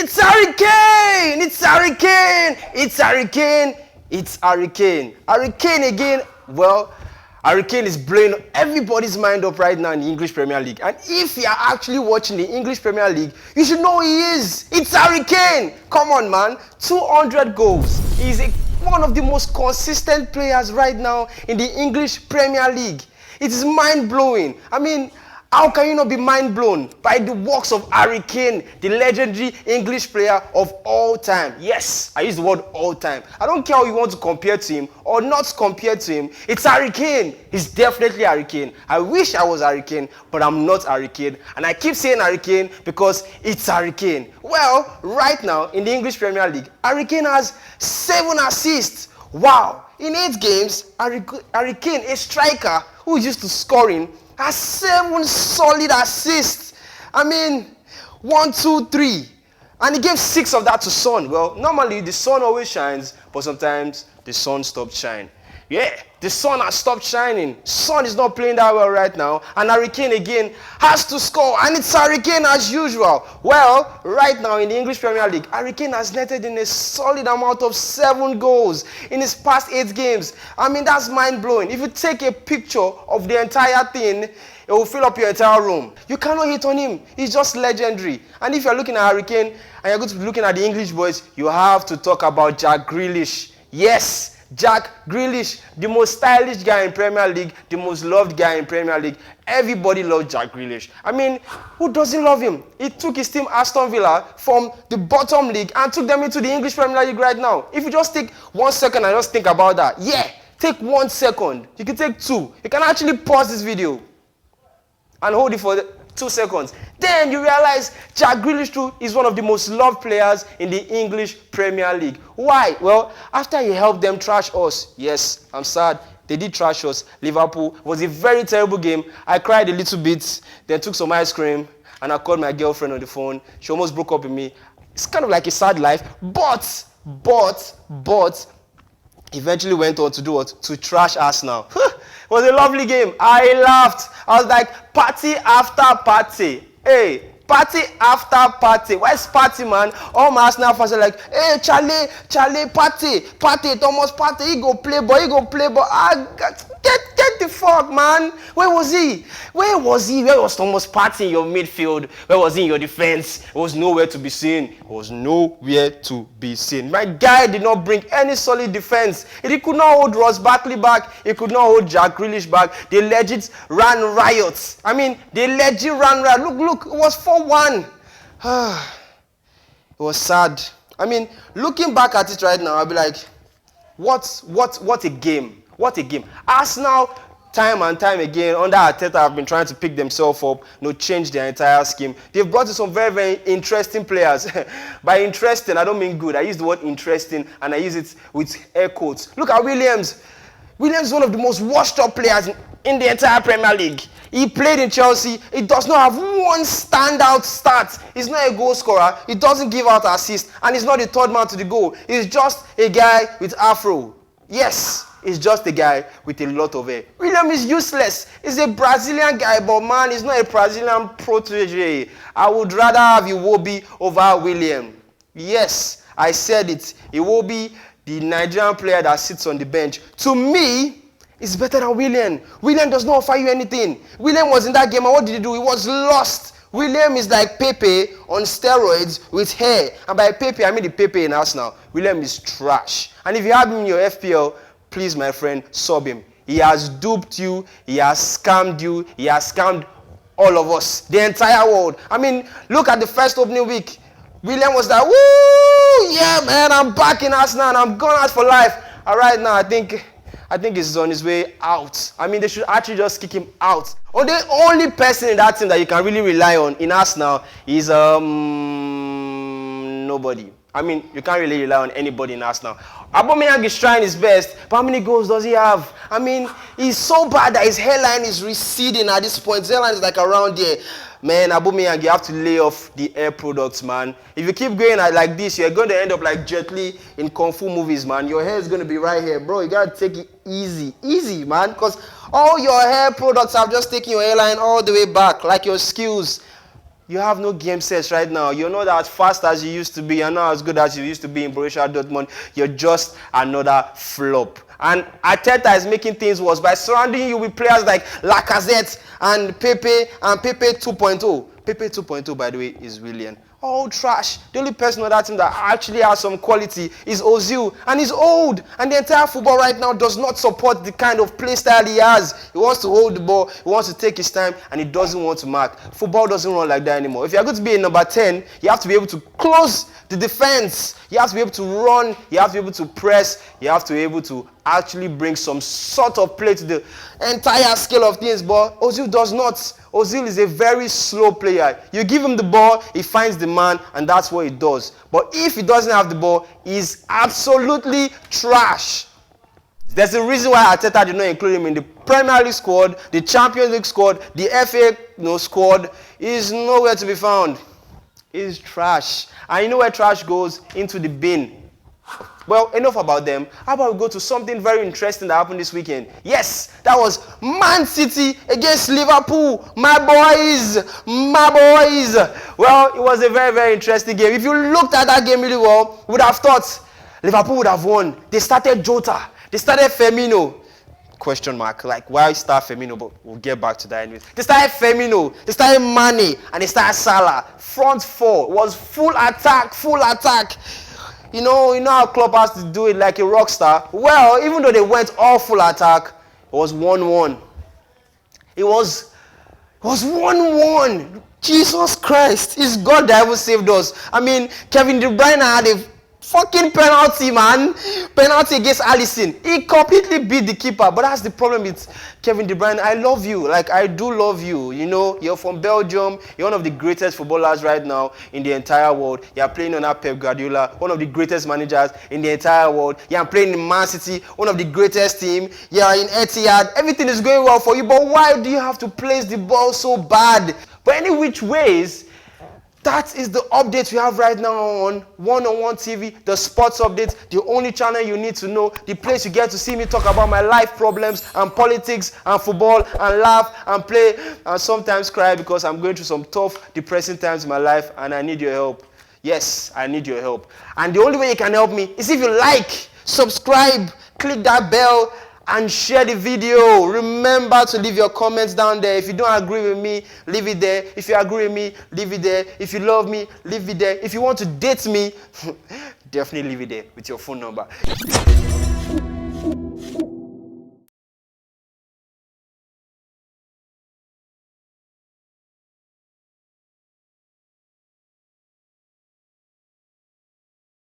It's Hurricane! It's Hurricane! It's Hurricane! It's Hurricane. Hurricane again. Well, Hurricane is blowing everybody's mind up right now in the English Premier League. And if you are actually watching the English Premier League, you should know who he is. It's Hurricane. Come on, man. 200 goals. He's one of the most consistent players right now in the English Premier League. It is mind-blowing. I mean, how can you not be mind-blown by the works of Hurricane, the legendary English player of all time? Yes, I use the word all time. I don't care how you want to compare to him or not compare to him. It's Hurricane. He's definitely Hurricane. I wish I was Hurricane, but I'm not Hurricane. And I keep saying Hurricane because it's Hurricane. Well, right now in the English Premier League, Hurricane has 7 assists. Wow. In 8 games, Hurricane, a striker who is used to scoring, has 7 solid assists. I mean, 1, 2, 3. And he gave 6 of that to Son. Well, normally the sun always shines, but sometimes the sun stops shining. Yeah, the sun has stopped shining. Son is not playing that well right now. And Hurricane again has to score. And it's Hurricane as usual. Well, right now in the English Premier League, Hurricane has netted in a solid amount of 7 goals in his past 8 games. I mean, that's mind-blowing. If you take a picture of the entire thing, it will fill up your entire room. You cannot hit on him. He's just legendary. And if you're looking at Hurricane and you're going to be looking at the English boys, you have to talk about Jack Grealish. Yes, Jack Grealish, the most stylish guy in Premier League, the most loved guy in Premier League. Everybody loves Jack Grealish. I mean, who doesn't love him? He took his team Aston Villa from the bottom league and took them into the English Premier League right now. If you just take 1 second and just think about that. Yeah, take 1 second. You can take 2. You can actually pause this video and hold it for 2 seconds. Then you realize Jack Grealish too is one of the most loved players in the English Premier League. Why? Well, after he helped them trash us, yes, I'm sad, they did trash us. Liverpool, it was a very terrible game. I cried a little bit, then took some ice cream, and I called my girlfriend on the phone. She almost broke up with me. It's kind of like a sad life, but, eventually went on to do what? To trash Arsenal. It was a lovely game. I laughed. I was like, party after party. Hey, party after party. Where's party, man? All my Arsenal fans are like, hey, Charlie, party, Thomas, party. He go play ball. Get the fuck, man. Where was he? Where was Thomas Partey in your midfield? Where was he in your defense? It was nowhere to be seen. My guy did not bring any solid defense. He could not hold Ross Barkley back. He could not hold Jack Grealish back. They legit ran riots. I mean, they legit ran riot. Look, it was 4-1. It was sad. I mean, looking back at it right now, I'll be like, what a game. What a game. Arsenal, time and time again, under Arteta, have been trying to pick themselves up, change their entire scheme. They've brought in some very, very interesting players. By interesting, I don't mean good. I use the word interesting, and I use it with air quotes. Look at Williams. Williams is one of the most washed-up players in the entire Premier League. He played in Chelsea. He does not have one standout stat. He's not a goal scorer. He doesn't give out assists, and he's not the third man to the goal. He's just a guy with afro. Yes. He's just a guy with a lot of hair. William is useless. He's a Brazilian guy, but man, he's not a Brazilian protege. I would rather have Iwobi over William. Yes, I said it. Iwobi, the Nigerian player that sits on the bench, to me, is better than William. William does not offer you anything. William was in that game, and what did he do? He was lost. William is like Pepe on steroids with hair. And by Pepe, I mean the Pepe in Arsenal. William is trash. And if you have him in your FPL, please, my friend, sub him. He has duped you. He has scammed you. He has scammed all of us, the entire world. I mean, look at the first opening week. William was like, woo, yeah, man, I'm back in Arsenal and I'm going out for life. And right now, I think he's on his way out. I mean, they should actually just kick him out. Or the only person in that team that you can really rely on in Arsenal is nobody. I mean, you can't really rely on anybody in Arsenal. Aubameyang is trying his best, but how many goals does he have? I mean, he's so bad that his hairline is receding at this point. His hairline is like around there. Man, Aubameyang, you have to lay off the hair products, man. If you keep going like this, you're going to end up like Jet Li in Kung Fu movies, man. Your hair is going to be right here. Bro, you got to take it easy, man. Because all your hair products have just taken your hairline all the way back, like your skills. You have no game sense right now. You're not as fast as you used to be. You're not as good as you used to be in Borussia Dortmund. You're just another flop. And Arteta is making things worse by surrounding you with players like Lacazette and Pepe 2.0. Pepe 2.0, by the way, is brilliant. All trash. The only person on that team that actually has some quality is Ozil, and he's old. And the entire football right now does not support the kind of play style he has. He wants to hold the ball, he wants to take his time, and he doesn't want to mark. Football doesn't run like that anymore. If you're going to be a number 10, you have to be able to close the defense. You have to be able to run. You have to be able to press. You have to be able to actually bring some sort of play to the entire scale of things. But Ozil does not. Ozil is a very slow player. You give him the ball, he finds the man, and that's what he does. But if he doesn't have the ball, he's absolutely trash. There's a reason why Arteta did not include him in the Premier League squad, the Champions League squad, the FA squad. He's nowhere to be found. He's trash. And you know where trash goes? Into the bin. Well, enough about them. How about we go to something very interesting that happened this weekend? Yes, that was Man City against Liverpool. My boys. Well, it was a very, very interesting game. If you looked at that game really well, you would have thought Liverpool would have won. They started Jota. They started Firmino. Question mark. Like, why start Firmino? But we'll get back to that anyways. They started Firmino. They started Mane. And they started Salah. Front four was full attack. You know how Klopp has to do it like a rock star? Well, even though they went all full attack, it was 1-1. It was 1-1. Jesus Christ. It's God that ever saved us. I mean, Kevin De Bruyne had a fucking penalty, man. Penalty against Alisson. He completely beat the keeper. But that's the problem with Kevin De Bruyne. I love you. Like, I do love you. You know, you're from Belgium. You're one of the greatest footballers right now in the entire world. You're playing under Pep Guardiola, one of the greatest managers in the entire world. You're playing in Man City, one of the greatest team. You're in Etihad. Everything is going well for you. But why do you have to place the ball so bad? But any which ways, that is the update we have right now on One-on-One TV, the sports update, the only channel you need to know, the place you get to see me talk about my life problems and politics and football and laugh and play and sometimes cry because I'm going through some tough, depressing times in my life and I need your help. Yes, I need your help. And the only way you can help me is if you like, subscribe, click that bell, and share the video. Remember to leave your comments down there. If you don't agree with me, leave it there. If you agree with me, leave it there. If you love me, leave it there. If you want to date me, definitely leave it there with your phone number.